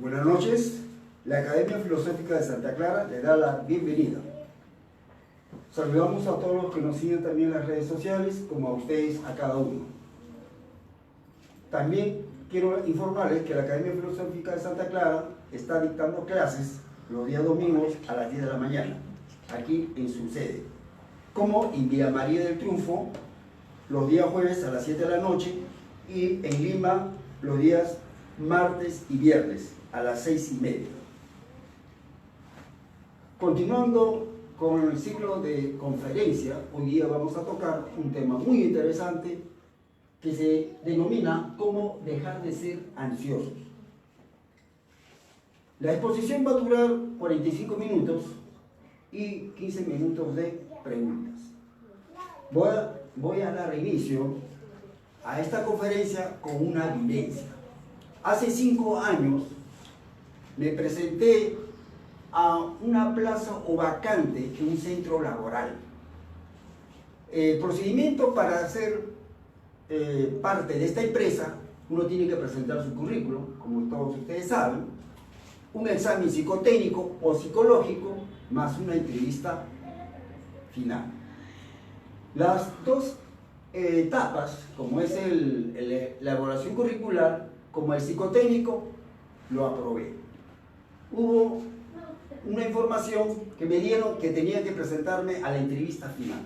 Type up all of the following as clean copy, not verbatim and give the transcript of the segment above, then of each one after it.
Buenas noches. La Academia Filosófica de Santa Clara le da la bienvenida. Saludamos a todos los que nos siguen también en las redes sociales, como a ustedes, a cada uno. También quiero informarles que la Academia Filosófica de Santa Clara está dictando clases los días domingos a las 10 de la mañana, aquí en su sede, como en Villa María del Triunfo, los días jueves a las 7 de la noche, y en Lima los días martes y viernes a las 6:30. Continuando con el ciclo de conferencia, hoy día vamos a tocar un tema muy interesante que se denomina cómo dejar de ser ansiosos. La exposición va a durar 45 minutos y 15 minutos de preguntas. Voy a dar inicio a esta conferencia con una vivencia. Hace 5 años me presenté a una plaza o vacante en un centro laboral. El procedimiento para ser parte de esta empresa, uno tiene que presentar su currículum, como todos ustedes saben, un examen psicotécnico o psicológico, más una entrevista final. Las dos etapas, como es la evaluación curricular, como el psicotécnico, lo aprobé. Hubo una información que me dieron que tenía que presentarme a la entrevista final.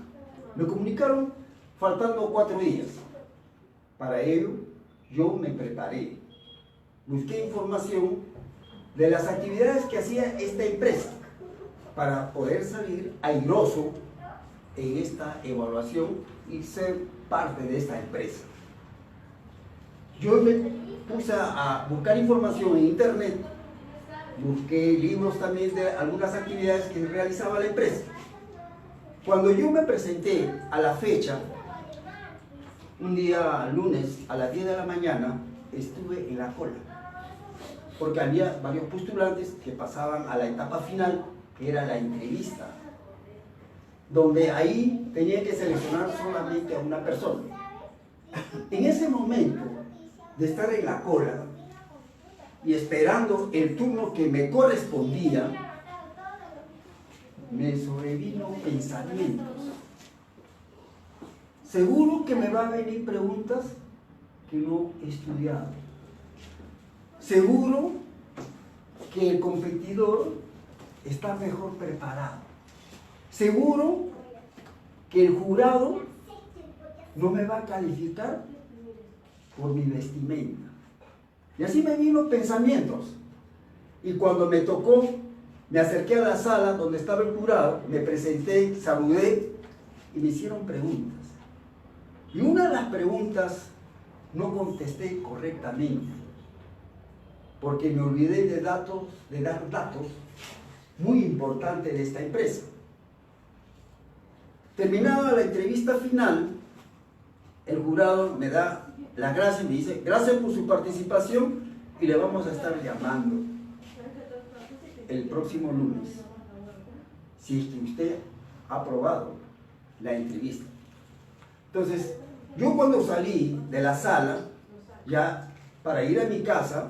Me comunicaron faltando 4 días. Para ello, yo me preparé. Busqué información de las actividades que hacía esta empresa para poder salir airoso en esta evaluación y ser parte de esta empresa. Yo me puse a buscar información en internet, busqué libros también de algunas actividades que realizaba la empresa. Cuando yo me presenté a la fecha, un día lunes a las 10 de la mañana, estuve en la cola, porque había varios postulantes que pasaban a la etapa final, que era la entrevista, donde ahí tenía que seleccionar solamente a una persona. En ese momento de estar en la cola y esperando el turno que me correspondía, me sobrevino pensamientos. Seguro que me van a venir preguntas que no he estudiado. Seguro que el competidor está mejor preparado. Seguro que el jurado no me va a calificar por mi vestimenta. Y así me vino pensamientos. Y cuando me tocó, me acerqué a la sala donde estaba el jurado, me presenté, saludé y me hicieron preguntas. Y una de las preguntas no contesté correctamente, porque me olvidé de dar datos muy importantes de esta empresa. Terminada la entrevista final, el jurado me da las gracias y me dice: gracias por su participación y le vamos a estar llamando el próximo lunes, si es que usted ha aprobado la entrevista. Entonces, yo cuando salí de la sala, ya para ir a mi casa,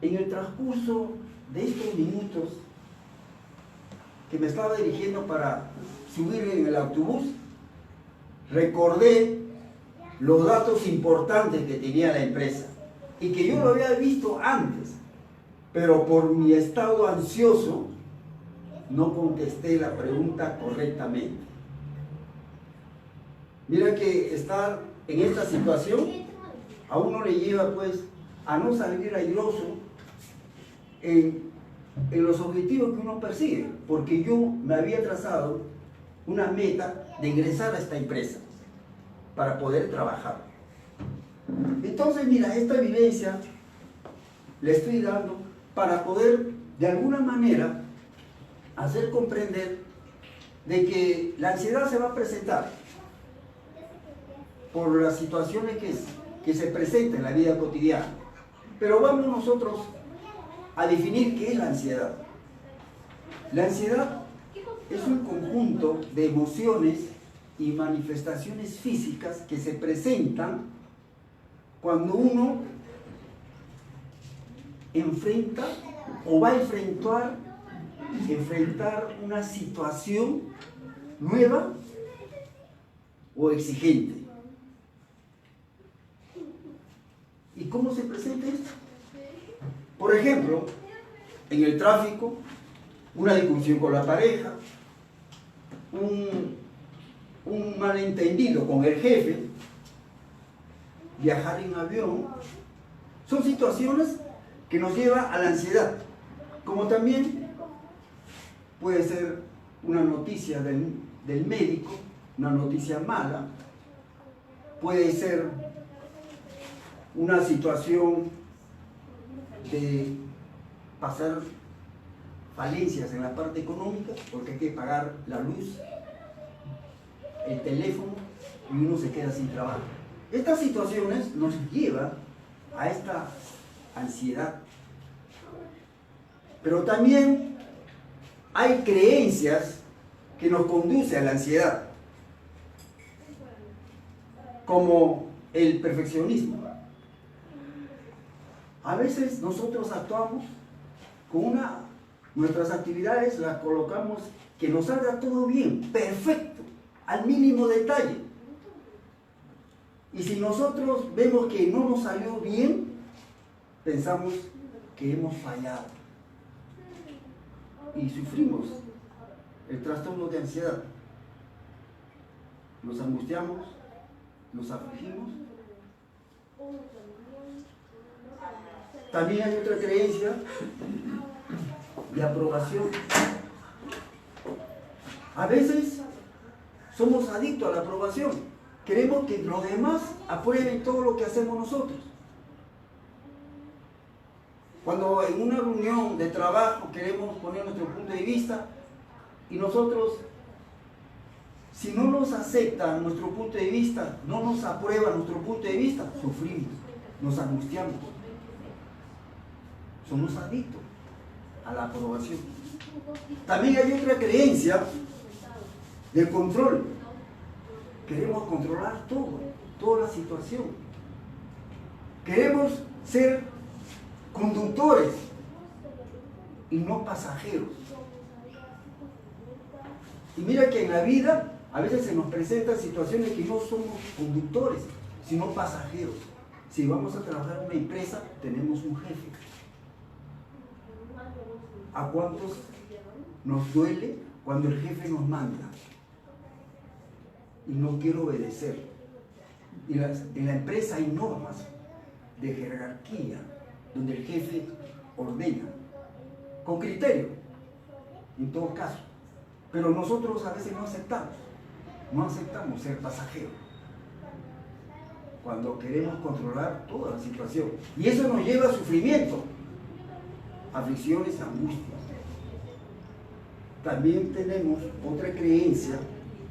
en el transcurso de estos minutos que me estaba dirigiendo para subir en el autobús, recordé los datos importantes que tenía la empresa y que yo lo había visto antes, pero por mi estado ansioso no contesté la pregunta correctamente. Mira que estar en esta situación a uno le lleva pues a no salir airoso en los objetivos que uno persigue, porque yo me había trazado una meta de ingresar a esta empresa para poder trabajar. Entonces, mira, esta vivencia le estoy dando para poder de alguna manera hacer comprender de que la ansiedad se va a presentar por las situaciones que se presentan en la vida cotidiana. Pero vamos nosotros a definir qué es la ansiedad. La ansiedad es un conjunto de emociones y manifestaciones físicas que se presentan cuando uno enfrenta o va a enfrentar una situación nueva o exigente. ¿Y cómo se presenta esto? Por ejemplo, en el tráfico, una discusión con la pareja, un malentendido con el jefe, viajar en avión, son situaciones que nos llevan a la ansiedad, como también puede ser una noticia del médico, una noticia mala, puede ser una situación de pasar falencias en la parte económica, porque hay que pagar la luz, el teléfono, y uno se queda sin trabajo. Estas situaciones nos llevan a esta ansiedad. Pero también hay creencias que nos conducen a la ansiedad, como el perfeccionismo. A veces nosotros actuamos con nuestras actividades las colocamos que nos salga todo bien, perfecto, al mínimo detalle. Y si nosotros vemos que no nos salió bien, pensamos que hemos fallado. Y sufrimos el trastorno de ansiedad. Nos angustiamos, nos afligimos. También hay otra creencia de aprobación. A veces somos adictos a la aprobación. Queremos que los demás aprueben todo lo que hacemos nosotros. Cuando en una reunión de trabajo queremos poner nuestro punto de vista y nosotros, si no nos aceptan nuestro punto de vista, no nos aprueban nuestro punto de vista, sufrimos, nos angustiamos. Somos adictos a la aprobación. También hay otra creencia del control. Queremos controlar todo, toda la situación. Queremos ser conductores y no pasajeros. Y mira que en la vida a veces se nos presentan situaciones que no somos conductores, sino pasajeros. Si vamos a trabajar en una empresa, tenemos un jefe. ¿A cuántos nos duele cuando el jefe nos manda y no quiero obedecer? Y en la empresa hay normas de jerarquía donde el jefe ordena con criterio, en todo caso. Pero nosotros a veces no aceptamos ser pasajeros cuando queremos controlar toda la situación. Y eso nos lleva a sufrimiento, aflicciones, angustias. También tenemos otra creencia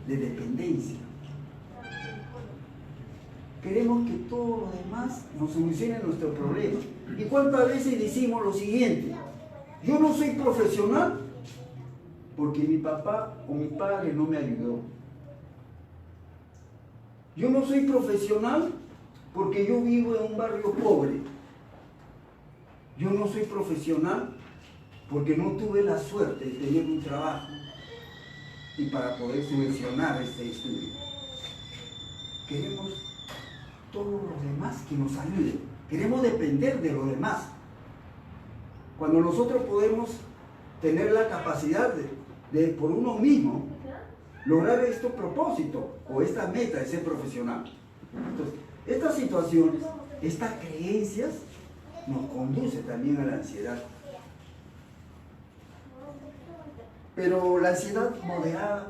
de dependencia. Queremos que todos los demás nos solucionen nuestro problema. ¿Y cuántas veces decimos lo siguiente? Yo no soy profesional porque mi papá o mi padre no me ayudó. Yo no soy profesional porque yo vivo en un barrio pobre. Yo no soy profesional porque no tuve la suerte de tener un trabajo y para poder subvencionar este estudio. Queremos todos los demás que nos ayuden. Queremos depender de los demás. Cuando nosotros podemos tener la capacidad de por uno mismo lograr este propósito o esta meta de ser profesional. Entonces, estas situaciones, estas creencias nos conducen también a la ansiedad. Pero la ansiedad moderada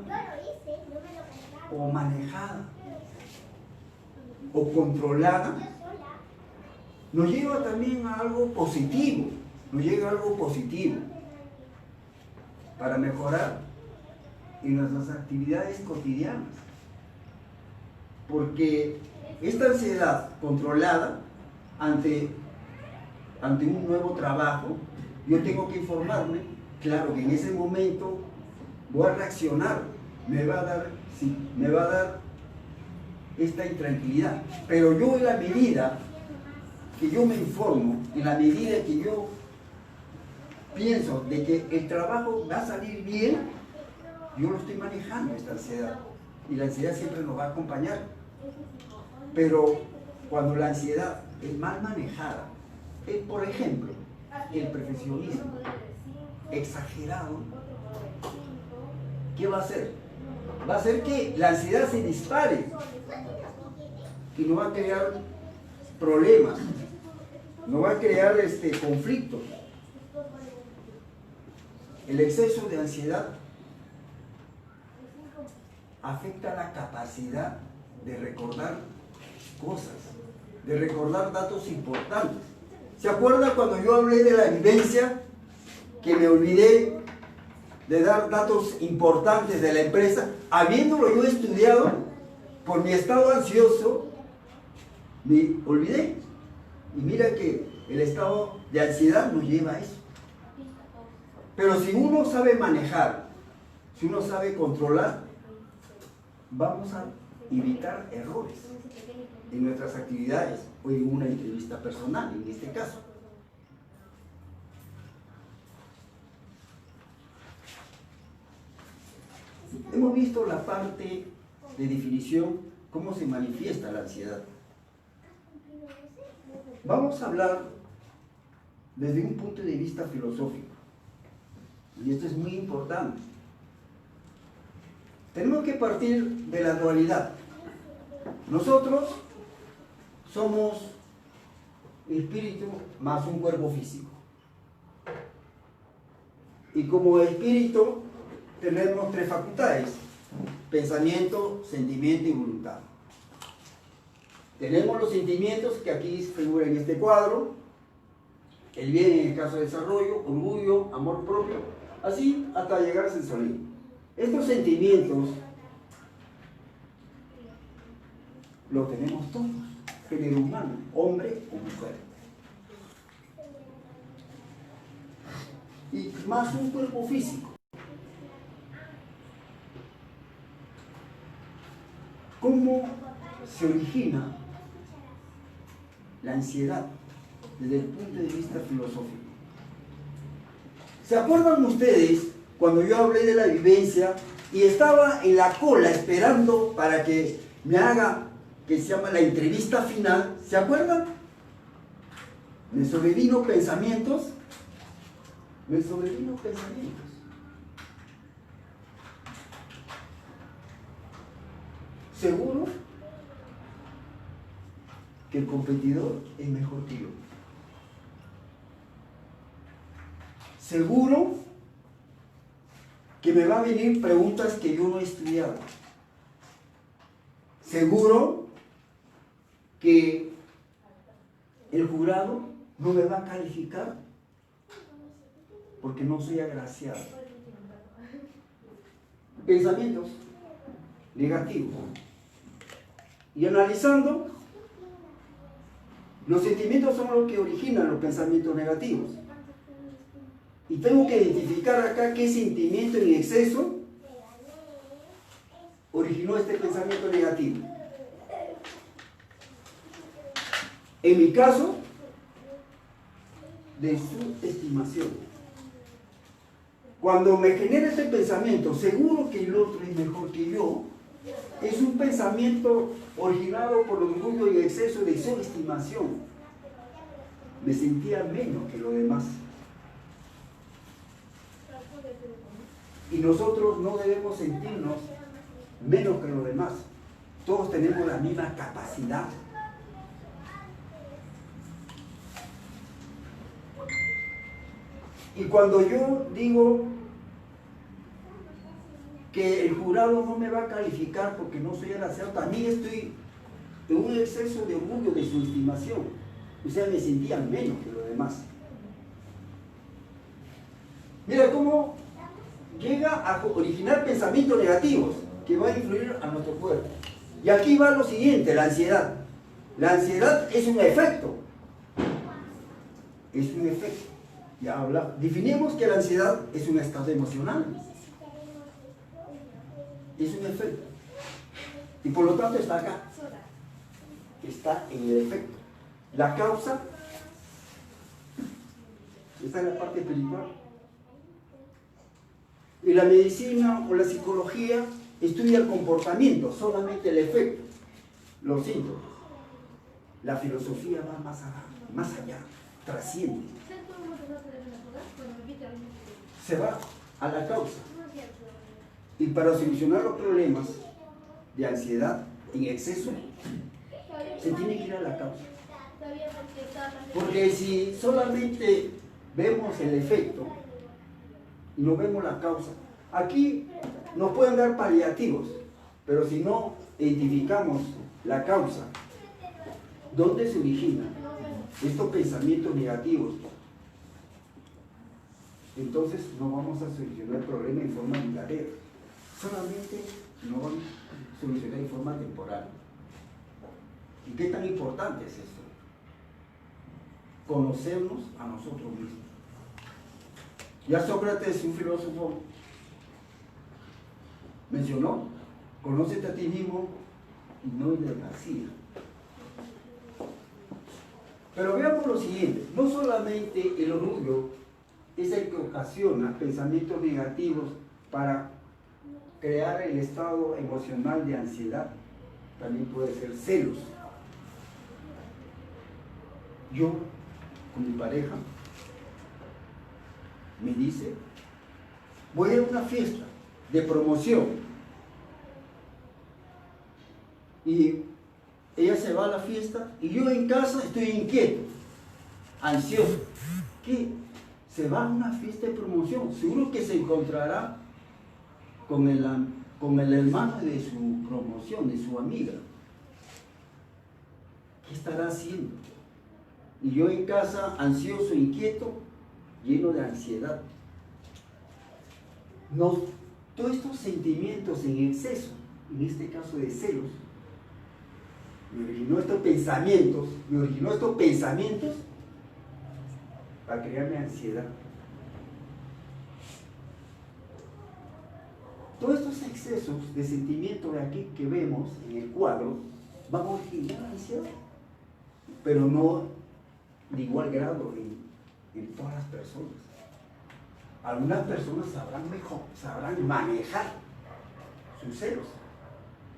o manejada o controlada nos lleva también a algo positivo, para mejorar en nuestras actividades cotidianas. Porque esta ansiedad controlada ante un nuevo trabajo, yo tengo que informarme, claro que en ese momento voy a reaccionar, me va a dar esta intranquilidad, pero yo en la medida que yo me informo, en la medida que yo pienso de que el trabajo va a salir bien, yo lo estoy manejando, esta ansiedad. Y la ansiedad siempre nos va a acompañar. Pero cuando la ansiedad es mal manejada, por ejemplo, el perfeccionismo exagerado, ¿qué va a hacer? Va a hacer que la ansiedad se dispare y nos va a crear problemas, nos va a crear conflictos. El exceso de ansiedad afecta la capacidad de recordar cosas, de recordar datos importantes. ¿Se acuerda cuando yo hablé de la vivencia? Que me olvidé de dar datos importantes de la empresa, habiéndolo yo estudiado, por mi estado ansioso, me olvidé. Y mira que el estado de ansiedad nos lleva a eso. Pero si uno sabe manejar, si uno sabe controlar, vamos a evitar errores en nuestras actividades o en una entrevista personal, en este caso. Hemos visto la parte de definición, cómo se manifiesta la ansiedad. Vamos a hablar desde un punto de vista filosófico. Y esto es muy importante. Tenemos que partir de la dualidad. Nosotros somos espíritu más un cuerpo físico. Y como espíritu tenemos tres facultades: pensamiento, sentimiento y voluntad. Tenemos los sentimientos que aquí figuran en este cuadro: el bien en el caso de desarrollo, orgullo, amor propio, así hasta llegar a sensualismo. Estos sentimientos los tenemos todos, género humano, hombre o mujer. Y más un cuerpo físico. ¿Cómo se origina la ansiedad desde el punto de vista filosófico? ¿Se acuerdan ustedes cuando yo hablé de la vivencia y estaba en la cola esperando para que me haga, que se llama la entrevista final? ¿Se acuerdan? Me sobrevino pensamientos. Seguro que el competidor es mejor que yo. Seguro que me va a venir preguntas que yo no he estudiado. Seguro que el jurado no me va a calificar porque no soy agraciado. Pensamientos negativos. Y analizando, los sentimientos son los que originan los pensamientos negativos. Y tengo que identificar acá qué sentimiento en exceso originó este pensamiento negativo. En mi caso, de subestimación. Cuando me genera este pensamiento, seguro que el otro es mejor que yo, es un pensamiento originado por el orgullo y exceso de subestimación. Me sentía menos que los demás. Y nosotros no debemos sentirnos menos que los demás. Todos tenemos la misma capacidad. Y cuando yo digo que el jurado no me va a calificar porque no soy agraciado, también estoy en un exceso de orgullo, de subestimación. O sea, me sentía menos que los demás. Mira cómo llega a originar pensamientos negativos que van a influir a nuestro cuerpo. Y aquí va lo siguiente, la ansiedad. La ansiedad es un efecto. Es un efecto. Ya definimos que la ansiedad es un estado emocional. Es un efecto. Y por lo tanto está acá. Está en el efecto. La causa está en la parte espiritual. Y la medicina o la psicología estudia el comportamiento, solamente el efecto, los síntomas. La filosofía va más allá, trasciende. Se va a la causa. Y para solucionar los problemas de ansiedad en exceso, se tiene que ir a la causa. Porque si solamente vemos el efecto y no vemos la causa, aquí nos pueden dar paliativos, pero si no identificamos la causa, ¿dónde se originan estos pensamientos negativos? Entonces no vamos a solucionar el problema en forma duradera, solamente lo vamos a solucionar en forma temporal. ¿Y qué tan importante es esto? Conocernos a nosotros mismos. Ya Sócrates, un filósofo, mencionó: conócete a ti mismo y no eres vacía. Pero veamos lo siguiente: no solamente el orgullo es el que ocasiona pensamientos negativos para crear el estado emocional de ansiedad, también puede ser celos. Yo, con mi pareja, me dice: voy a una fiesta de promoción, y ella se va a la fiesta y yo en casa estoy inquieto, ansioso. ¿Qué? Se va a una fiesta de promoción, seguro que se encontrará con el hermano de su promoción, de su amiga. ¿Qué estará haciendo? Y yo en casa, ansioso, inquieto, lleno de ansiedad. Todos estos sentimientos en exceso, en este caso de celos, me originó estos pensamientos para crearme ansiedad. Todos estos excesos de sentimiento de aquí que vemos en el cuadro van a originar ansiedad, pero no de igual grado en todas las personas. Algunas personas sabrán manejar sus celos,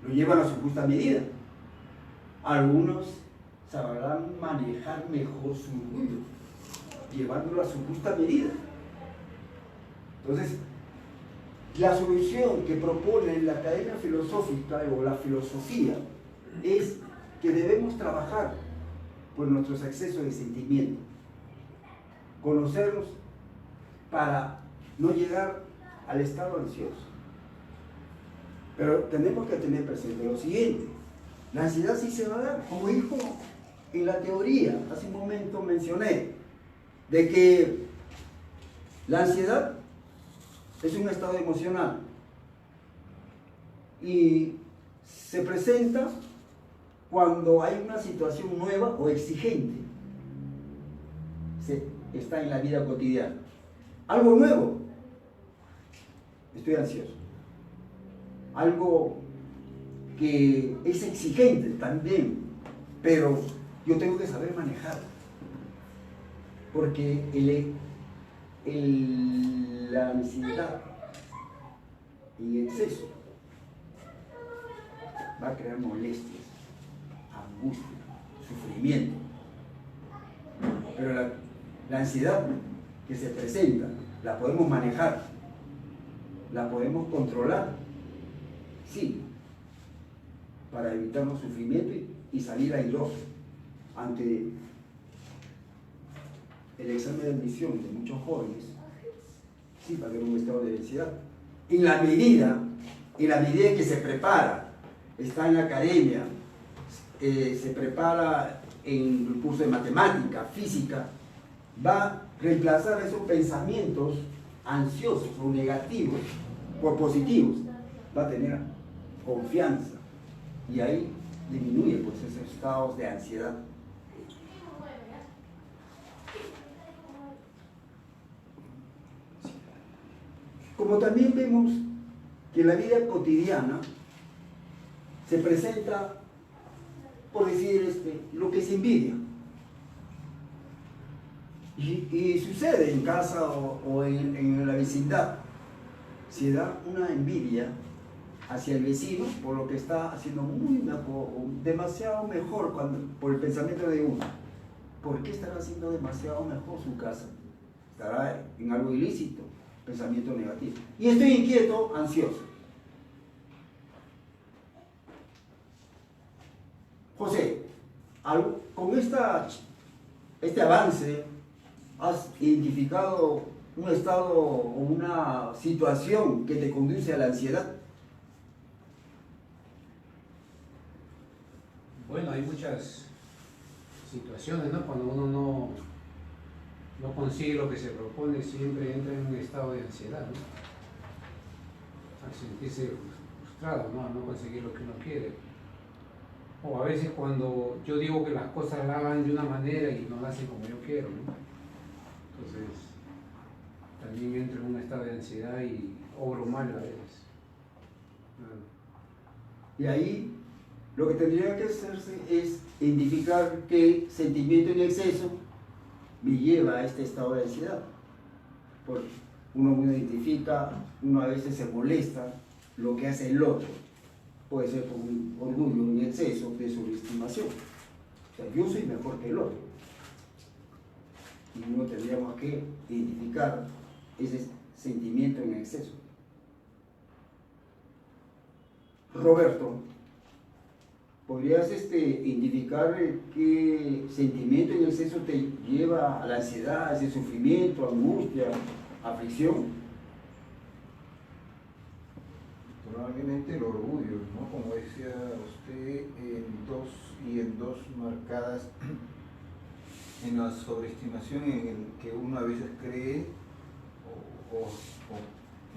lo llevan a su justa medida. Algunos sabrán manejar mejor su orgullo, llevándolo a su justa medida. Entonces, la solución que propone la Academia Filosófica o la filosofía es que debemos trabajar por nuestros excesos de sentimiento, conocernos para no llegar al estado ansioso. Pero tenemos que tener presente lo siguiente: la ansiedad sí se va a dar, como dijo en la teoría, hace un momento mencioné, de que la ansiedad es un estado emocional y se presenta cuando hay una situación nueva o exigente. Está en la vida cotidiana. Algo nuevo, estoy ansioso. Algo que es exigente también, pero yo tengo que saber manejar, porque la ansiedad en exceso va a crear molestias, angustia, sufrimiento. Pero la ansiedad que se presenta la podemos manejar, la podemos controlar, sí, para evitar los sufrimientos y salir airoso ante el examen de admisión de muchos jóvenes. Sí, va a haber un estado de ansiedad. En la medida que se prepara, está en la academia, se prepara en el curso de matemática, física, va a reemplazar esos pensamientos ansiosos o negativos por positivos. Va a tener confianza y ahí disminuye pues esos estados de ansiedad. Como también vemos que en la vida cotidiana se presenta, por decir, lo que es envidia. Y sucede en casa o en la vecindad, se da una envidia hacia el vecino por lo que está haciendo muy mejor, demasiado mejor por el pensamiento de uno. ¿Por qué estará haciendo demasiado mejor su casa? Estará en algo ilícito, pensamiento negativo. Y estoy inquieto, ansioso. José, con este avance, ¿has identificado un estado o una situación que te conduce a la ansiedad? Bueno, hay muchas situaciones, ¿no? Cuando uno no consigue lo que se propone, siempre entra en un estado de ansiedad, ¿no? Al sentirse frustrado, ¿no? Al no conseguir lo que uno quiere. O a veces cuando yo digo que las cosas las hagan de una manera y no las hacen como yo quiero, ¿no? Entonces, también entro en un estado de ansiedad y obro mal a veces. Y ahí lo que tendría que hacerse es identificar qué sentimiento en exceso me lleva a este estado de ansiedad. Porque uno identifica, uno a veces se molesta lo que hace el otro. Puede ser por un orgullo, un exceso de sobreestimación. O sea, yo soy mejor que el otro. Y uno tendríamos que identificar ese sentimiento en exceso. Roberto, ¿podrías identificar qué sentimiento en exceso te lleva a la ansiedad, a ese sufrimiento, angustia, aflicción? Probablemente el orgullo, ¿no? Como decía usted, en dos marcadas en la sobreestimación en el que uno a veces cree o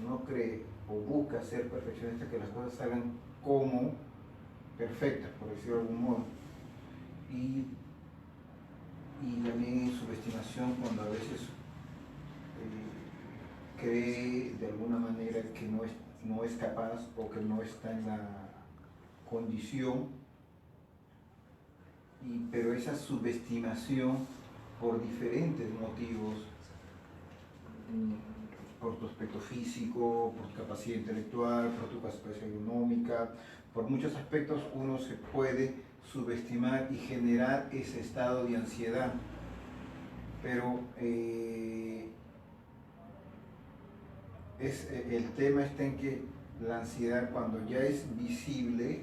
no cree o busca ser perfeccionista, que las cosas salgan como perfectas, por decirlo de algún modo. Y también subestimación cuando a veces cree de alguna manera que no es capaz o que no está en la condición, pero esa subestimación por diferentes motivos, por tu aspecto físico, por tu capacidad intelectual, por tu capacidad económica, por muchos aspectos uno se puede subestimar y generar ese estado de ansiedad. Pero el tema está en que la ansiedad, cuando ya es visible,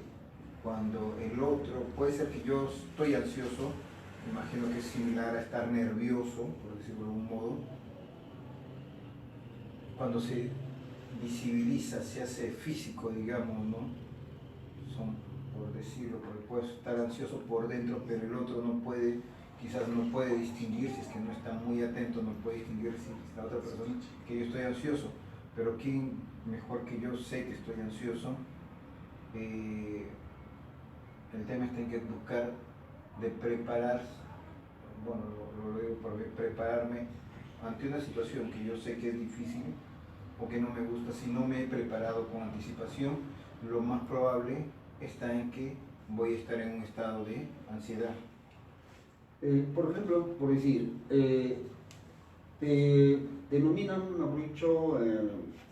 cuando el otro, puede ser que yo estoy ansioso, imagino que es similar a estar nervioso, por decirlo de algún modo, cuando se visibiliza, se hace físico, digamos, ¿no? Por decirlo, porque puedes estar ansioso por dentro, pero el otro no puede, quizás no puede distinguir, si es que no está muy atento, no puede distinguir si la otra persona que yo estoy ansioso. Pero quién mejor que yo sé que estoy ansioso. El tema está en que buscar de preparar, bueno, lo digo por prepararme ante una situación que yo sé que es difícil o que no me gusta. Si no me he preparado con anticipación, lo más probable está en que voy a estar en un estado de ansiedad. Por ejemplo, por decir, te denominan, mejor dicho,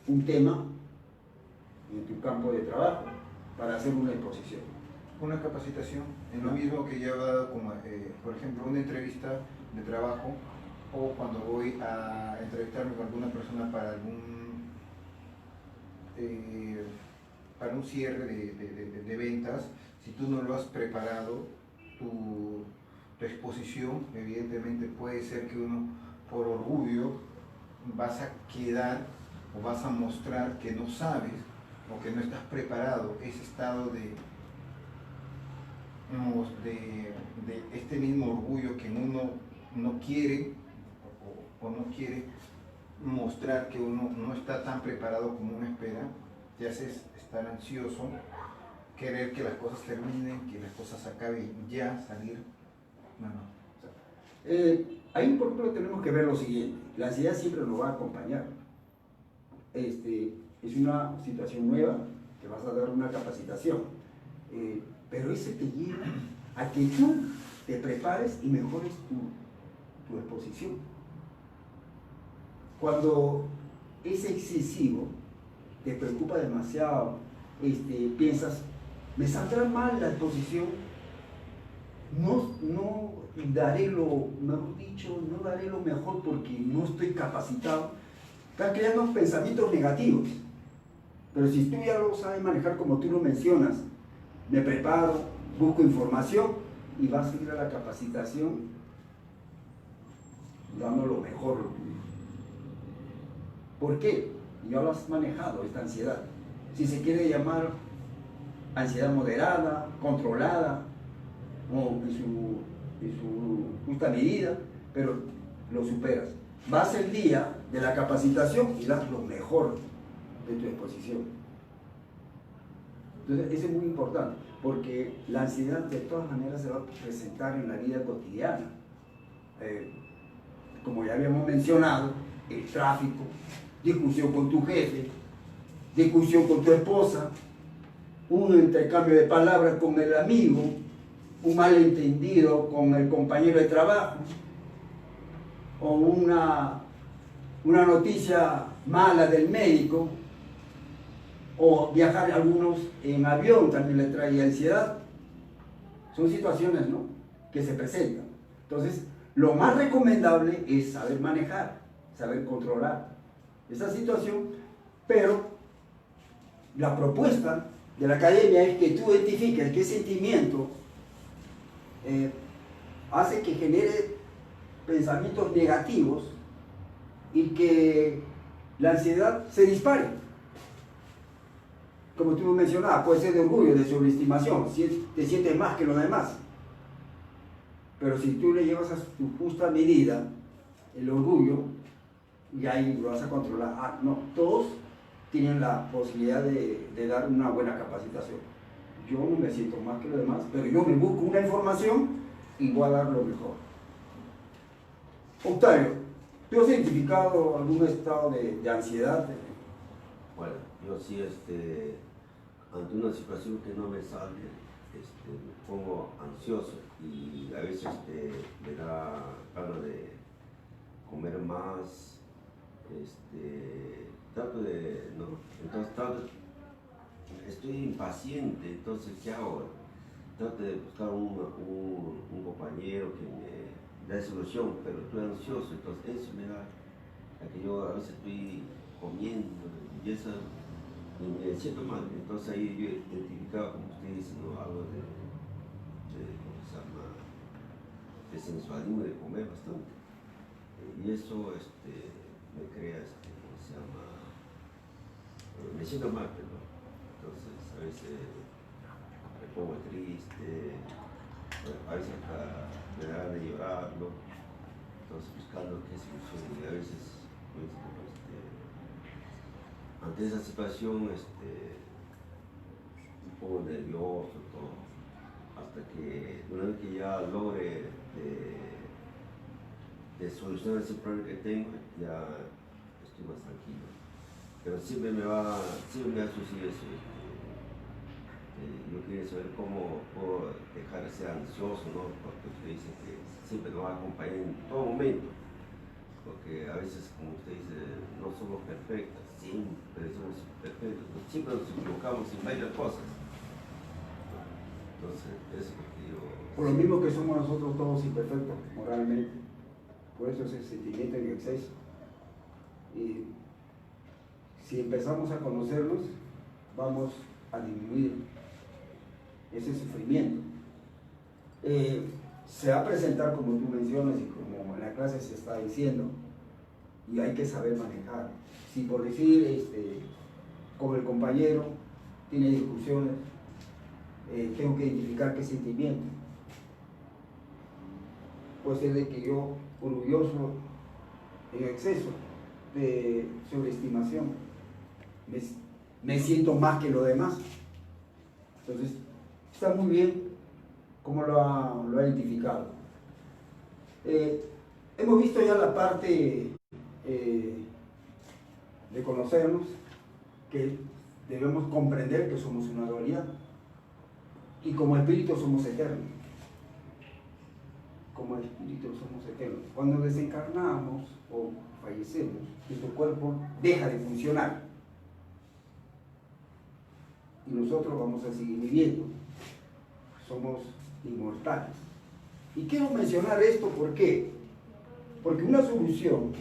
un tema en tu campo de trabajo para hacer una exposición. Una capacitación, en lo mismo que yo he dado como, por ejemplo, una entrevista de trabajo, o cuando voy a entrevistarme con alguna persona para para un cierre de ventas. Si tú no lo has preparado, tu exposición, evidentemente puede ser que uno, por orgullo, vas a quedar o vas a mostrar que no sabes o que no estás preparado. Ese estado de este mismo orgullo que uno no quiere o no quiere mostrar que uno no está tan preparado como uno espera, te haces estar ansioso, querer que las cosas terminen, que las cosas acaben ya, salir. Ahí por ejemplo tenemos que ver lo siguiente: la ansiedad siempre nos va a acompañar. Es una situación nueva que vas a dar una capacitación, pero eso te lleva a que tú te prepares y mejores tu exposición. cuando es excesivo, te preocupa demasiado, piensas, ¿me saldrá mal la exposición? No daré lo, mejor dicho, no daré lo mejor porque no estoy capacitado. Estás creando pensamientos negativos. Pero si tú ya lo sabes manejar como tú lo mencionas, me preparo, busco información y vas a ir a la capacitación dando lo mejor. ¿Por qué? Ya lo has manejado, esta ansiedad. Si se quiere llamar ansiedad moderada, controlada, o en su justa medida, pero lo superas. Vas el día de la capacitación y das lo mejor de tu exposición. Entonces, eso es muy importante, porque la ansiedad de todas maneras se va a presentar en la vida cotidiana. Como ya habíamos mencionado, el tráfico, discusión con tu jefe, discusión con tu esposa, un intercambio de palabras con el amigo, un malentendido con el compañero de trabajo, o una noticia mala del médico, o viajar algunos en avión también le trae ansiedad. Son situaciones, ¿no?, que se presentan. Entonces, lo más recomendable es saber manejar, saber controlar esa situación, pero la propuesta de la academia es que tú identifiques qué sentimiento hace que genere pensamientos negativos y que la ansiedad se dispare. Como tú mencionabas, puede ser de orgullo, de sobreestimación, si te sientes más que los demás. Pero si tú le llevas a tu justa medida el orgullo, y ahí lo vas a controlar. Ah, no, todos tienen la posibilidad de dar una buena capacitación. Yo no me siento más que los demás, pero yo me busco una información y voy a dar lo mejor. Octavio, ¿tú has identificado algún estado de ansiedad? Bueno, yo sí, ante una situación que no me sale, me pongo ansioso y a veces me da ganas de comer más, trato de, no, entonces estoy impaciente, entonces ¿qué hago? Trato de buscar un compañero que me dé solución, pero estoy ansioso, entonces eso me da, a que yo a veces estoy comiendo y eso me siento mal. Entonces ahí yo he identificado, como usted dice, ¿no?, algo ¿cómo se llama?, de sensualismo, de comer bastante. Y eso me crea, ¿cómo se llama?, me siento mal, pero entonces a veces me pongo triste, a veces hasta me da ganas de llorar, ¿no? Entonces buscando qué solución, y a veces pues, ante esa situación me pongo nervioso, todo, hasta que una vez que ya logre de solucionar ese problema que tengo, ya estoy más tranquilo. Pero siempre me ha sucedido eso. Yo quería saber cómo puedo dejar de ser ansioso, ¿no?, porque usted dice que siempre nos va a acompañar en todo momento. Porque a veces, como usted dice, no somos perfectos, siempre somos perfectos, siempre nos equivocamos en varias cosas. Entonces, eso es lo que yo... Por lo mismo que somos nosotros todos imperfectos moralmente, por eso ese sentimiento en exceso. Y si empezamos a conocernos, vamos a disminuir ese sufrimiento. Se va a presentar, como tú mencionas y como en la clase se está diciendo, y hay que saber manejar. Si por decir, como el compañero tiene discusiones, tengo que identificar qué sentimiento. Puede ser de que yo, orgulloso en exceso de sobreestimación, me siento más que los demás. Entonces, está muy bien cómo lo ha identificado. Hemos visto ya la parte de conocernos, que debemos comprender que somos una dualidad y como espíritu somos eternos. como espíritus somos eternos. Cuando desencarnamos o fallecemos, nuestro cuerpo deja de funcionar y nosotros vamos a seguir viviendo. Somos inmortales. Y quiero mencionar esto, ¿por qué? Porque una solución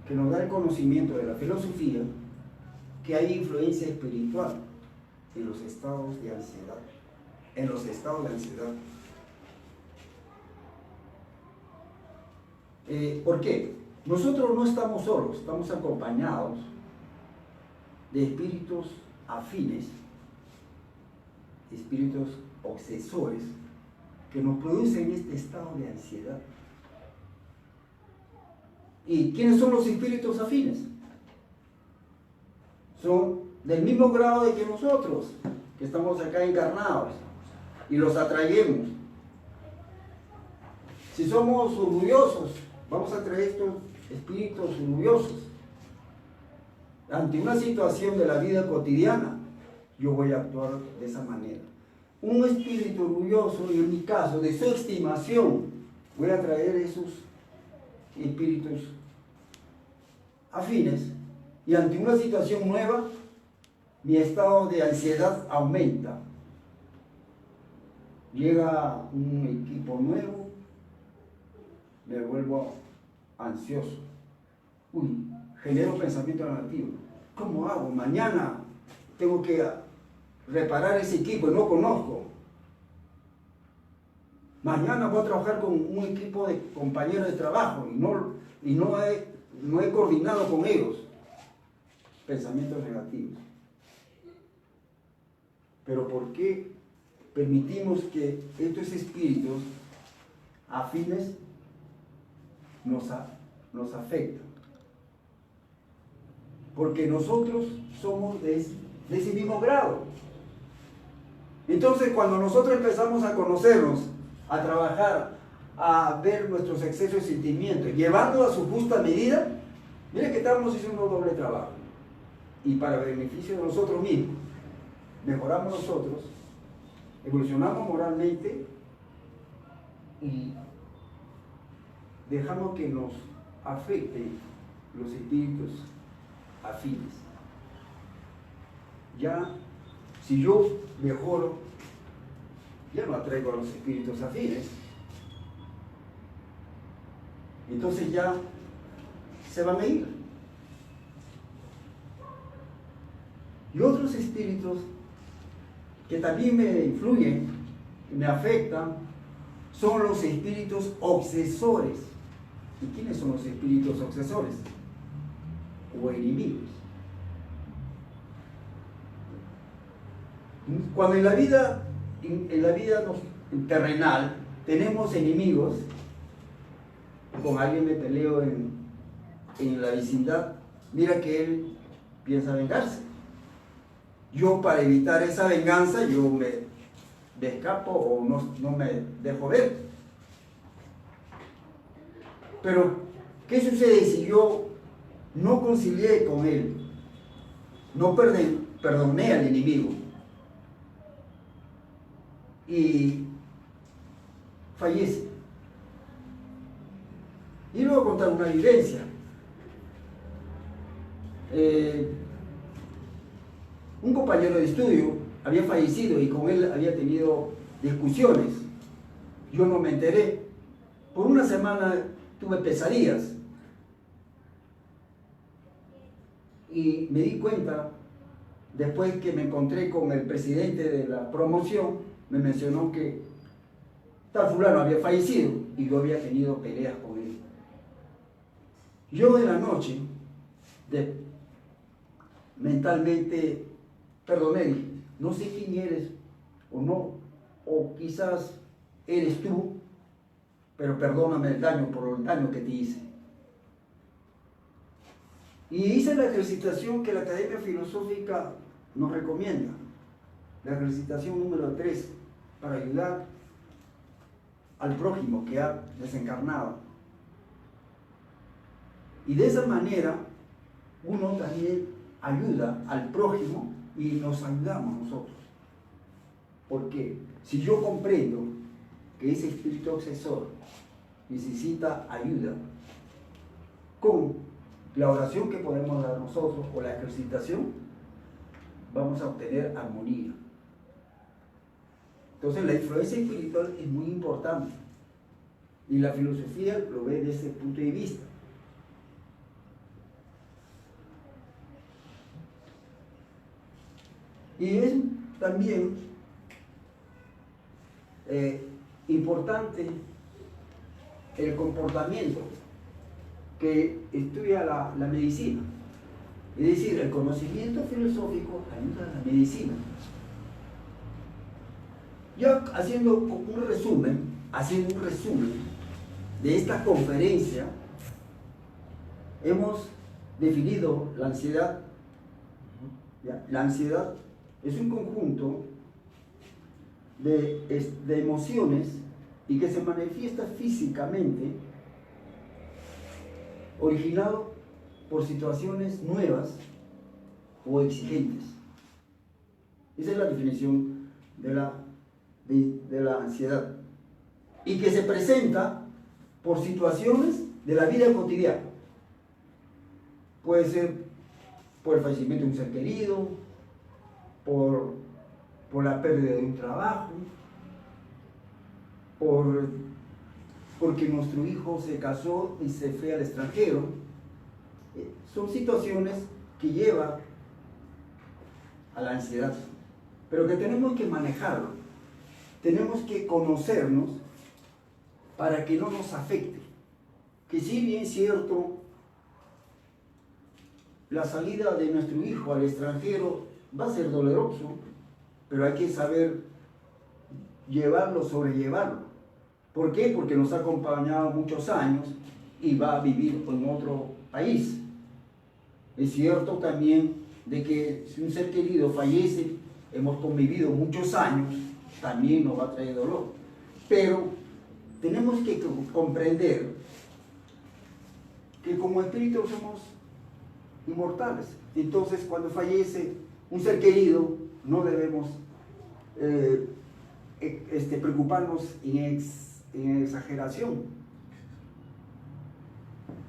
que nos da el conocimiento de la filosofía, que hay influencia espiritual en los estados de ansiedad. En los estados de ansiedad. ¿Por qué? Nosotros no estamos solos, estamos acompañados de espíritus afines, espíritus obsesores, que nos producen este estado de ansiedad. ¿Y quiénes son los espíritus afines? Son del mismo grado de que nosotros, que estamos acá encarnados, y los atraemos. Si somos orgullosos, vamos a traer estos espíritus orgullosos. Ante una situación de la vida cotidiana, yo voy a actuar de esa manera. Un espíritu orgulloso, y en mi caso, de su estimación, voy a traer esos espíritus afines, y ante una situación nueva, mi estado de ansiedad aumenta. Llega un equipo nuevo, me vuelvo ansioso. Genero pensamiento negativo. ¿Cómo hago? Mañana tengo que reparar ese equipo y no conozco. Mañana voy a trabajar con un equipo de compañeros de trabajo y no he coordinado con ellos. Pensamientos negativos. Pero ¿por qué permitimos que estos espíritus afines nos afecten? Porque nosotros somos de ese mismo grado. Entonces, cuando nosotros empezamos a conocernos, a trabajar, a ver nuestros excesos de sentimientos, llevando a su justa medida, mire que estamos haciendo un doble trabajo. Y para beneficio de nosotros mismos, mejoramos nosotros, evolucionamos moralmente y dejamos que nos afecten los espíritus afines. Ya, si yo mejoro, ya no atraigo a los espíritus afines. Entonces ya se van a ir. Y otros espíritus que también me influyen, me afectan, son los espíritus obsesores. ¿Y quiénes son los espíritus obsesores? O enemigos. Cuando en la vida terrenal tenemos enemigos, con alguien me peleo en la vecindad, mira que él piensa vengarse. Yo, para evitar esa venganza, yo me escapo o no me dejo ver. Pero, ¿qué sucede si yo no concilié con él? No perdoné al enemigo. Y fallece. Y le voy a contar una vivencia. Un compañero de estudio había fallecido y con él había tenido discusiones. Yo no me enteré. Por una semana tuve pesadillas. Y me di cuenta, después que me encontré con el presidente de la promoción, me mencionó que tal fulano había fallecido y yo había tenido peleas con él. Yo en la noche, mentalmente, perdoné, dije, no sé quién eres o no, o quizás eres tú, pero perdóname el daño por el daño que te hice. Y hice la ejercitación que la Academia Filosófica nos recomienda, la ejercitación número 3, para ayudar al prójimo que ha desencarnado. Y de esa manera, uno también ayuda al prójimo y nos ayudamos nosotros. Porque si yo comprendo que ese espíritu obsesor necesita ayuda, con la oración que podemos dar nosotros o la ejercitación, vamos a obtener armonía. Entonces la influencia espiritual es muy importante y la filosofía lo ve desde ese punto de vista. Y es también importante el comportamiento que estudia la medicina. Es decir, el conocimiento filosófico ayuda a la medicina. Yo haciendo un resumen de esta conferencia, hemos definido la ansiedad. ¿Ya? La ansiedad es un conjunto de emociones y que se manifiesta físicamente, originado por situaciones nuevas o exigentes. Esa es la definición de la ansiedad. Y que se presenta por situaciones de la vida cotidiana. Puede ser por el fallecimiento de un ser querido, por la pérdida de un trabajo, porque nuestro hijo se casó y se fue al extranjero. Son situaciones que llevan a la ansiedad, pero que tenemos que manejarlo. Tenemos que conocernos para que no nos afecte. Que si bien es cierto, la salida de nuestro hijo al extranjero va a ser doloroso, pero hay que saber llevarlo, sobrellevarlo. ¿Por qué? Porque nos ha acompañado muchos años y va a vivir en otro país. Es cierto también de que si un ser querido fallece, hemos convivido muchos años, también nos va a traer dolor. Pero tenemos que comprender que como espíritus somos inmortales. Entonces, cuando fallece un ser querido, no debemos preocuparnos en exageración,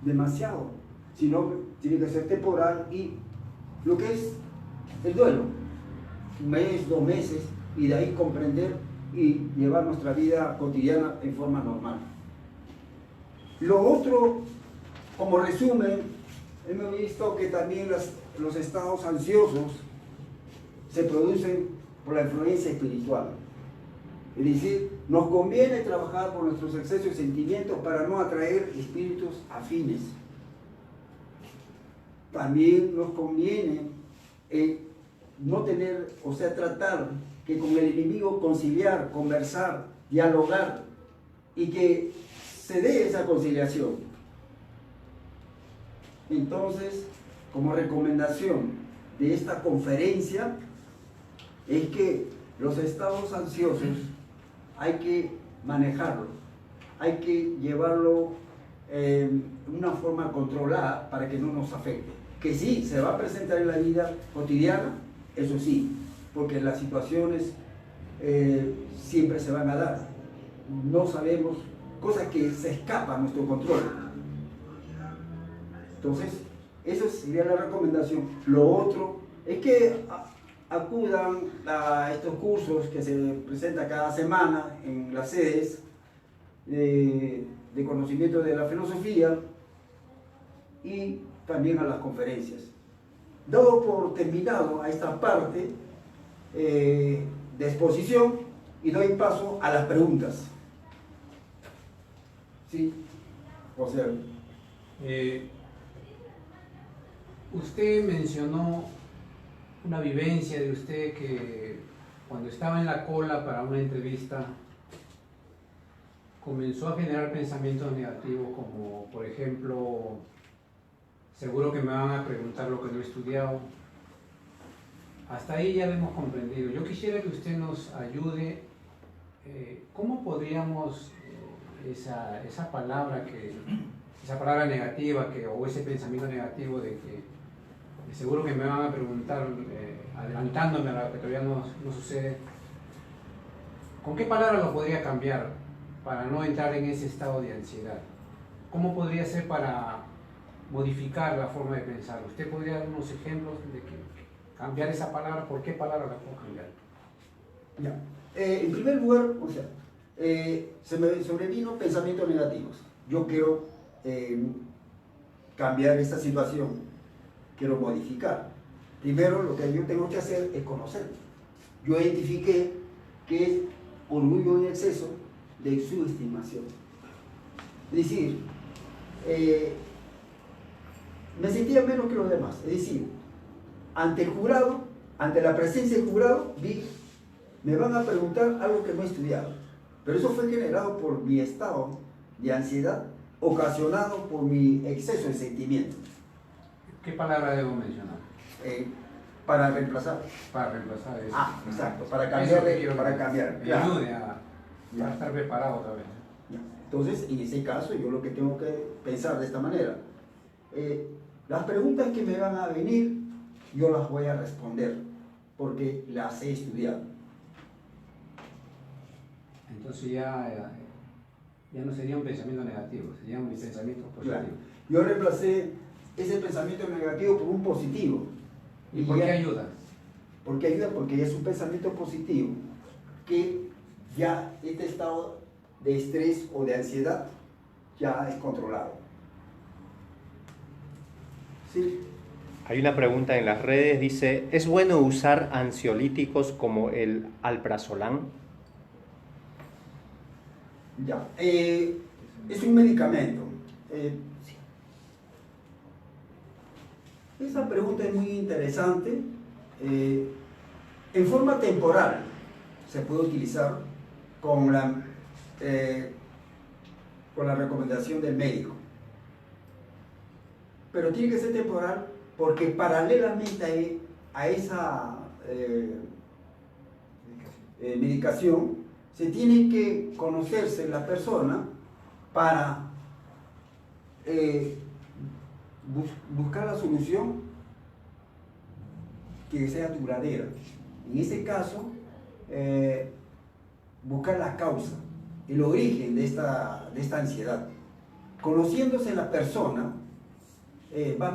demasiado, sino tiene que ser temporal y lo que es el duelo, un mes, 2 meses, y de ahí comprender y llevar nuestra vida cotidiana en forma normal. Lo otro, como resumen, hemos visto que también los estados ansiosos se producen por la influencia espiritual. Es decir, nos conviene trabajar por nuestros excesos y sentimientos para no atraer espíritus afines. También nos conviene no tener, o sea, tratar que con el enemigo conciliar, conversar, dialogar y que se dé esa conciliación. Entonces, como recomendación de esta conferencia, es que los estados ansiosos hay que manejarlo, hay que llevarlo de una forma controlada para que no nos afecte. Que sí, se va a presentar en la vida cotidiana, eso sí, porque las situaciones siempre se van a dar. No sabemos, cosas que se escapan a nuestro control. Entonces, esa sería la recomendación. Lo otro es que acudan a estos cursos que se presentan cada semana en las sedes de conocimiento de la filosofía y también a las conferencias. Dado por terminado a esta parte de exposición y doy paso a las preguntas. ¿Sí? O sea, usted mencionó una vivencia de usted que cuando estaba en la cola para una entrevista comenzó a generar pensamientos negativos como, por ejemplo, seguro que me van a preguntar lo que no he estudiado. Hasta ahí ya lo hemos comprendido. Yo quisiera que usted nos ayude. ¿Cómo podríamos esa palabra negativa o ese pensamiento negativo de que seguro que me van a preguntar, adelantándome a lo que todavía no sucede, ¿con qué palabra lo podría cambiar para no entrar en ese estado de ansiedad? ¿Cómo podría ser para modificar la forma de pensar? ¿Usted podría dar unos ejemplos de cambiar esa palabra? ¿Por qué palabra la puedo cambiar? Ya. En primer lugar, o sea, se me sobrevino pensamientos negativos. Yo quiero cambiar esta situación, quiero modificar. Primero, lo que yo tengo que hacer es conocerme. Yo identifiqué que es orgullo en exceso de subestimación. Es decir, me sentía menos que los demás. Es decir, ante el jurado, ante la presencia del jurado, me van a preguntar algo que no he estudiado. Pero eso fue generado por mi estado de ansiedad, ocasionado por mi exceso de sentimientos. ¿Qué palabra debo mencionar? Para reemplazar. Para reemplazar eso. Exacto, para cambiar. Para cambiar. Me ayude a estar preparado otra vez. Entonces, en ese caso, yo lo que tengo que pensar de esta manera, las preguntas que me van a venir, yo las voy a responder, porque las he estudiado. Entonces ya no sería un pensamiento negativo, sería un pensamiento positivo. Claro. Yo reemplacé ese pensamiento negativo por un positivo. ¿Y por qué ayuda? Porque ayuda porque ya es un pensamiento positivo, que ya este estado de estrés o de ansiedad ya es controlado. Sí. Hay una pregunta en las redes, dice, ¿es bueno usar ansiolíticos como el alprazolam? Ya, es un medicamento. Esa pregunta es muy interesante. En forma temporal se puede utilizar con la recomendación del médico. Pero tiene que ser temporal porque paralelamente a esa medicación se tiene que conocerse la persona para buscar la solución que sea duradera. En ese caso, buscar la causa, el origen de esta ansiedad. Conociéndose la persona, va a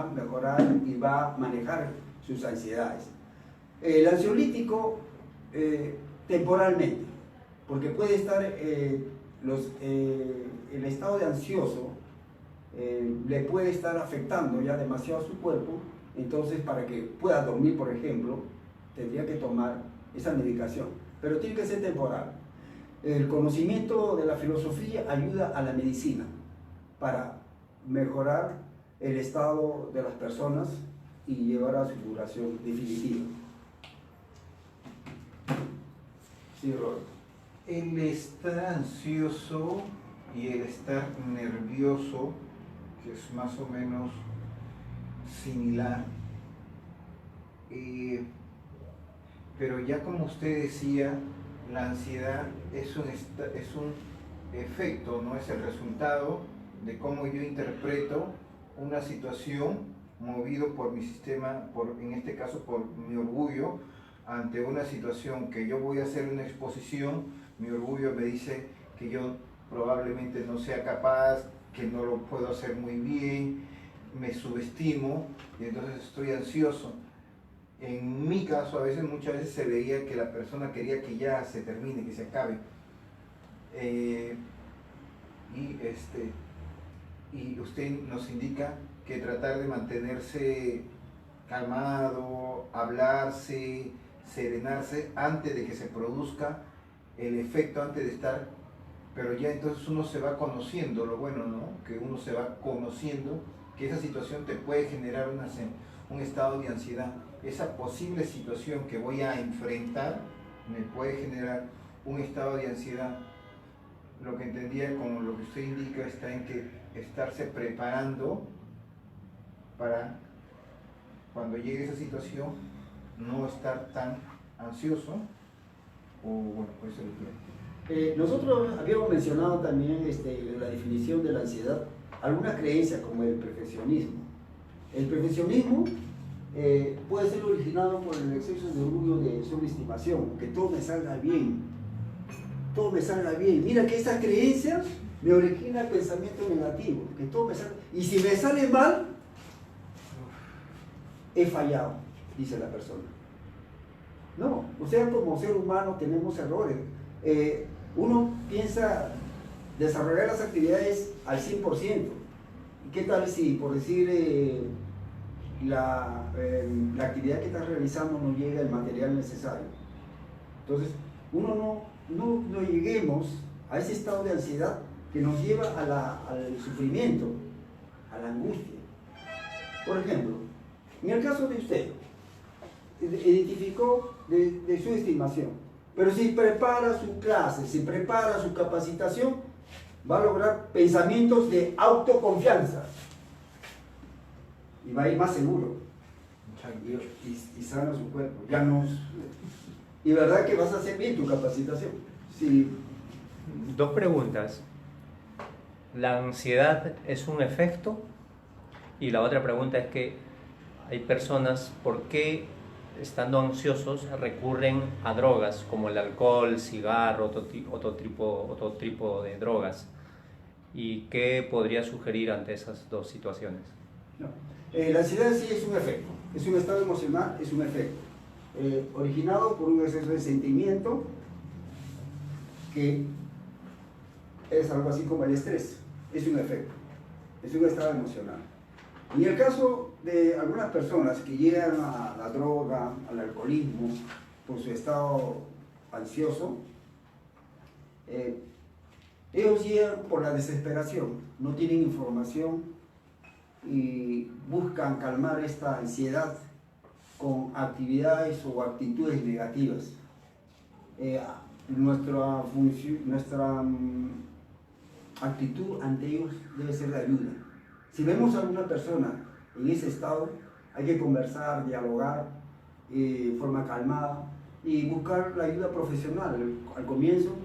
mejorar y va a manejar sus ansiedades. El ansiolítico, temporalmente, porque puede estar el estado de ansioso, le puede estar afectando ya demasiado a su cuerpo. Entonces, para que pueda dormir, por ejemplo, tendría que tomar esa medicación, pero tiene que ser temporal. El conocimiento de la filosofía ayuda a la medicina para mejorar el estado de las personas y llevar a su curación definitiva. Sí, Roberto. El estar ansioso y el estar nervioso, que es más o menos similar, pero ya como usted decía, la ansiedad es un efecto, no es el resultado de cómo yo interpreto una situación movido por mi sistema, en este caso por mi orgullo, ante una situación que yo voy a hacer una exposición. Mi orgullo me dice que yo probablemente no sea capaz, que no lo puedo hacer muy bien, me subestimo y entonces estoy ansioso. En mi caso, muchas veces se veía que la persona quería que ya se termine, que se acabe. Y usted nos indica que tratar de mantenerse calmado, hablarse, serenarse antes de que se produzca el efecto, antes de estar, pero ya entonces uno se va conociendo, lo bueno, ¿no? Que uno se va conociendo, que esa situación te puede generar un estado de ansiedad. Esa posible situación que voy a enfrentar me puede generar un estado de ansiedad. Lo que entendía con lo que usted indica está en que estarse preparando para cuando llegue esa situación no estar tan ansioso, o bueno, pues eso lo que... Nosotros habíamos mencionado también en la definición de la ansiedad algunas creencias como el perfeccionismo. El perfeccionismo puede ser originado por el exceso de orgullo, de sobreestimación, que todo me salga bien, todo me salga bien. Mira que esa creencia me origina el pensamiento negativo, que todo me salga. Y si me sale mal, he fallado, dice la persona. No, o sea, como ser humano tenemos errores. Uno piensa desarrollar las actividades al 100%. ¿Y qué tal si, por decir, la actividad que estás realizando no llega el material necesario? Entonces, uno no lleguemos a ese estado de ansiedad que nos lleva al sufrimiento, a la angustia. Por ejemplo, en el caso de usted, identificó de su estimación, pero si prepara su clase, si prepara su capacitación, va a lograr pensamientos de autoconfianza y va a ir más seguro y sana su cuerpo. Y verdad que vas a hacer bien tu capacitación. Sí. Dos preguntas. ¿La ansiedad es un efecto? Y la otra pregunta es que hay personas, ¿por qué estando ansiosos recurren a drogas como el alcohol, cigarro, otro tipo de drogas? ¿Y qué podría sugerir ante esas dos situaciones? No. La ansiedad sí es un efecto, es un estado emocional, es un efecto. Originado por un exceso de sentimiento que es algo así como el estrés, es un efecto, es un estado emocional. En el caso de algunas personas que llegan a la droga, al alcoholismo, por su estado ansioso, ellos llegan por la desesperación, no tienen información y buscan calmar esta ansiedad con actividades o actitudes negativas. Nuestra actitud ante ellos debe ser de ayuda. Si vemos a alguna persona en ese estado, hay que conversar, dialogar de forma calmada y buscar la ayuda profesional al comienzo,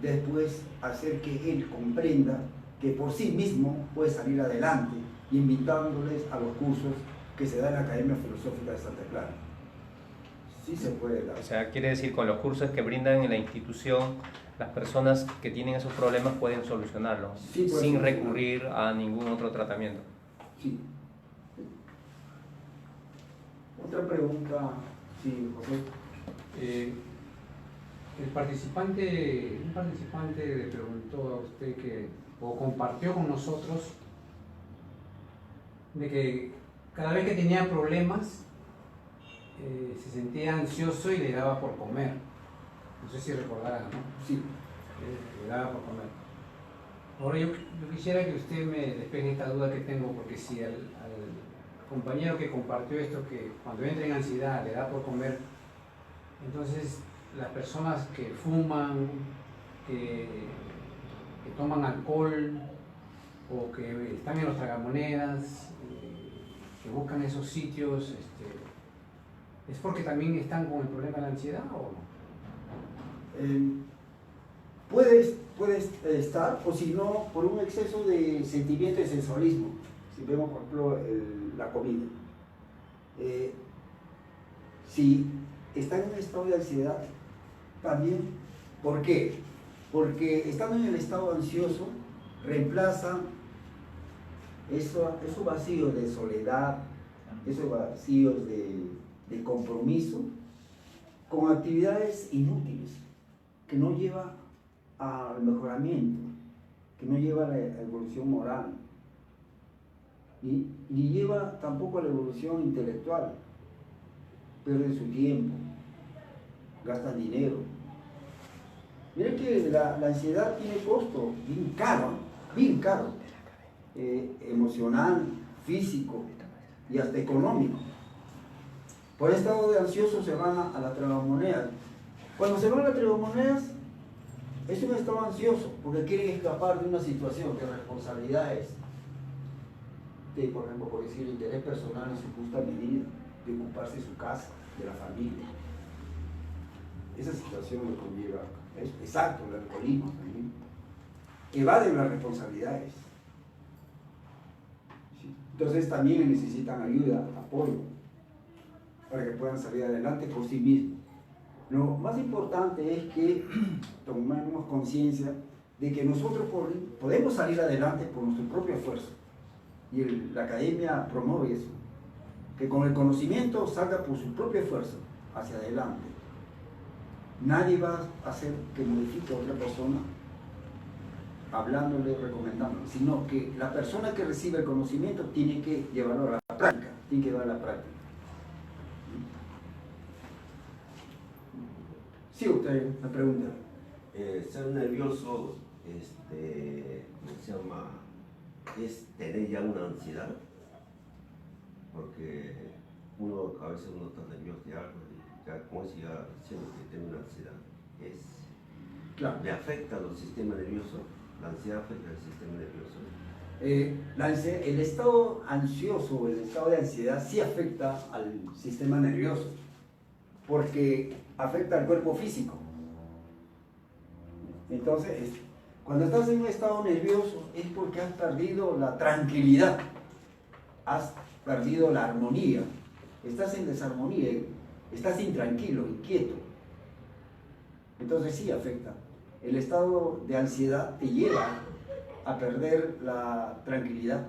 después hacer que él comprenda que por sí mismo puede salir adelante, y invitándoles a los cursos que se da en la Academia Filosófica de Santa Clara. Sí se puede dar. O sea, quiere decir, con los cursos que brindan en la institución, las personas que tienen esos problemas pueden solucionarlos, Sí, sin recurrir a ningún otro tratamiento. Sí. Otra pregunta, sí, José. Un participante le preguntó a usted o compartió con nosotros de que cada vez que tenía problemas se sentía ansioso y le daba por comer. No sé si recordará, ¿no? Sí. Le daba por comer. Ahora yo quisiera que usted me despeje esta duda que tengo, porque si al compañero que compartió esto, que cuando entra en ansiedad le da por comer, entonces las personas que fuman, que toman alcohol o que están en los tragamonedas, que buscan esos sitios, ¿es porque también están con el problema de la ansiedad o no? Puede estar, o si no, por un exceso de sentimiento de sensualismo. Si vemos, por ejemplo, la comida. Si están en un estado de ansiedad, también. ¿Por qué? Porque estando en el estado ansioso, reemplaza esos vacíos de soledad, esos vacíos de compromiso, con actividades inútiles, que no lleva al mejoramiento, que no lleva a la evolución moral, ni lleva tampoco a la evolución intelectual. Pierden su tiempo, gastan dinero. Miren que la ansiedad tiene costo bien caro, emocional, físico y hasta económico. Por estado de ansioso se van a la tragamonedas. Cuando se van a las tragamonedas es un estado ansioso porque quieren escapar de una situación de responsabilidades, por ejemplo, por decir, interés personal en su justa medida, de ocuparse de su casa, de la familia. Esa situación lo conlleva, exacto, el alcoholismo también. Evaden las responsabilidades. ¿Sí? Entonces también necesitan ayuda, apoyo, para que puedan salir adelante por sí mismos. Lo más importante es que tomemos conciencia de que nosotros podemos salir adelante por nuestra propia fuerza. Y la academia promueve eso, que con el conocimiento salga por su propia fuerza hacia adelante. Nadie va a hacer que modifique a otra persona hablándole, recomendándole, sino que la persona que recibe el conocimiento tiene que llevarlo a la práctica, tiene que llevarlo a la práctica. Sí, usted me pregunta. Ser nervioso, ¿cómo se llama? Es tener ya una ansiedad, porque a veces uno está nervioso de algo y ya como si ya siento que tiene una ansiedad. Claro. ¿Le afecta al sistema nervioso? ¿La ansiedad afecta al sistema nervioso? El estado ansioso, el estado de ansiedad sí afecta al sistema nervioso, porque afecta al cuerpo físico. Entonces, cuando estás en un estado nervioso es porque has perdido la tranquilidad, has perdido la armonía, estás en desarmonía, estás intranquilo, inquieto. Entonces sí afecta. El estado de ansiedad te lleva a perder la tranquilidad.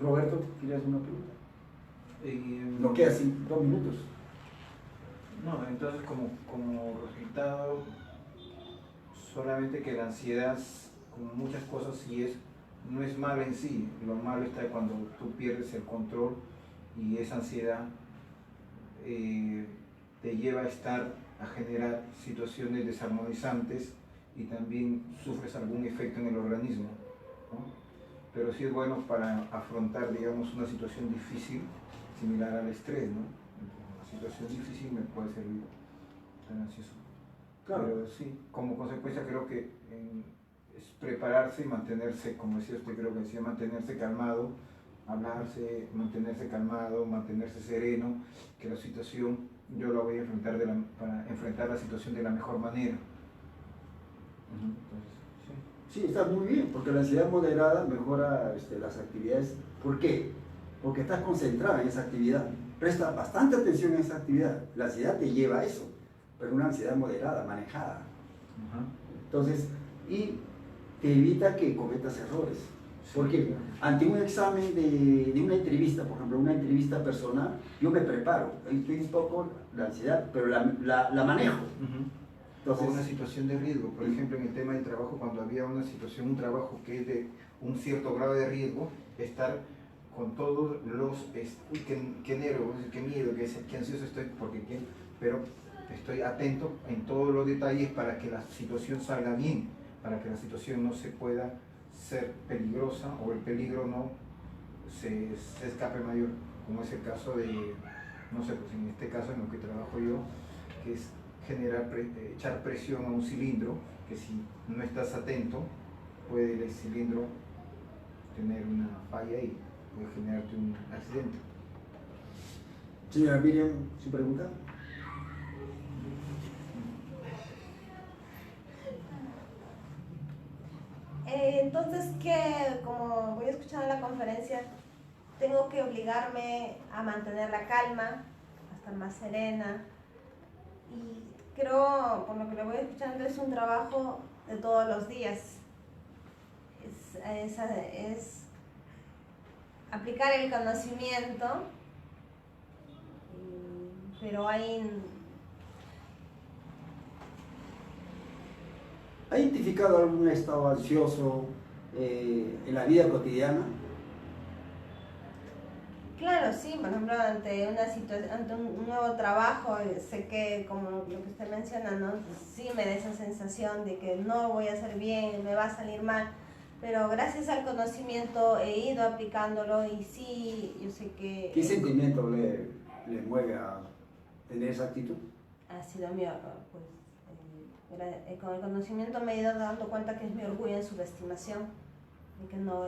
Roberto, ¿quieres hacer una pregunta? No queda así, 2 minutos. No, entonces como resultado, solamente que la ansiedad, como muchas cosas, no es mala en sí. Lo malo está cuando tú pierdes el control y esa ansiedad te lleva a generar situaciones desarmonizantes y también sufres algún efecto en el organismo, ¿no? Pero sí es bueno para afrontar, digamos, una situación difícil, similar al estrés, ¿no? Una situación difícil me puede servir tan ansioso. Claro. Pero sí, como consecuencia creo que es prepararse y mantenerse, como decía usted, creo que decía, mantenerse calmado, hablarse, mantenerse calmado, mantenerse sereno, que la situación yo la voy a enfrentar para enfrentar la situación de la mejor manera. Entonces, sí, está muy bien, porque la ansiedad moderada mejora las actividades. ¿Por qué? Porque estás concentrada en esa actividad, presta bastante atención a esa actividad. La ansiedad te lleva a eso, pero una ansiedad moderada, manejada. Entonces, y te evita que cometas errores. Porque ante un examen de una entrevista, por ejemplo, una entrevista personal, yo me preparo, estoy un poco la ansiedad, pero la manejo. Entonces, una situación de riesgo, por ejemplo, en el tema del trabajo, cuando había una situación, un trabajo que es de un cierto grado de riesgo, estar con todos los, uy, qué nervio, qué miedo, qué ansioso estoy, pero estoy atento en todos los detalles para que la situación salga bien, para que la situación no se pueda ser peligrosa o el peligro no se escape mayor, como es el caso de, no sé, pues en este caso en lo que trabajo yo, que es echar presión a un cilindro, que si no estás atento, puede el cilindro tener una falla y puede generarte un accidente. Señora Miriam, ¿su pregunta? Entonces, ¿qué? Como voy escuchando la conferencia, tengo que obligarme a mantener la calma, a estar más serena. Y creo, por lo que le voy escuchando, es un trabajo de todos los días. Es aplicar el conocimiento, pero ¿Ha identificado algún estado ansioso en la vida cotidiana? Claro, sí, por ejemplo, ante una situación, ante un nuevo trabajo, sé que, como lo que usted menciona, ¿no? Sí me da esa sensación de que no voy a hacer bien, me va a salir mal, pero gracias al conocimiento he ido aplicándolo y sí, yo sé que... ¿Qué sentimiento le mueve a tener esa actitud? Ha sido mi, pues, con el conocimiento me he ido dando cuenta que es mi orgullo en subestimación, y que no,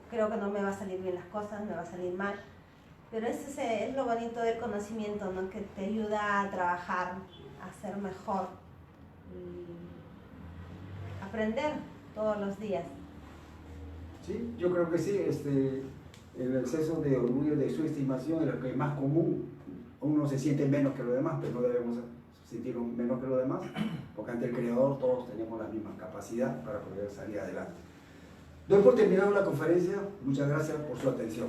creo que no me va a salir bien las cosas, me va a salir mal. Pero ese es lo bonito del conocimiento, ¿no? Que te ayuda a trabajar, a ser mejor y aprender todos los días. Sí, yo creo que sí. El exceso de orgullo, de su estimación, es lo que es más común. Uno se siente menos que los demás, pero no debemos sentirnos menos que los demás, porque ante el Creador todos tenemos la misma capacidad para poder salir adelante. Doy por terminado la conferencia. Muchas gracias por su atención.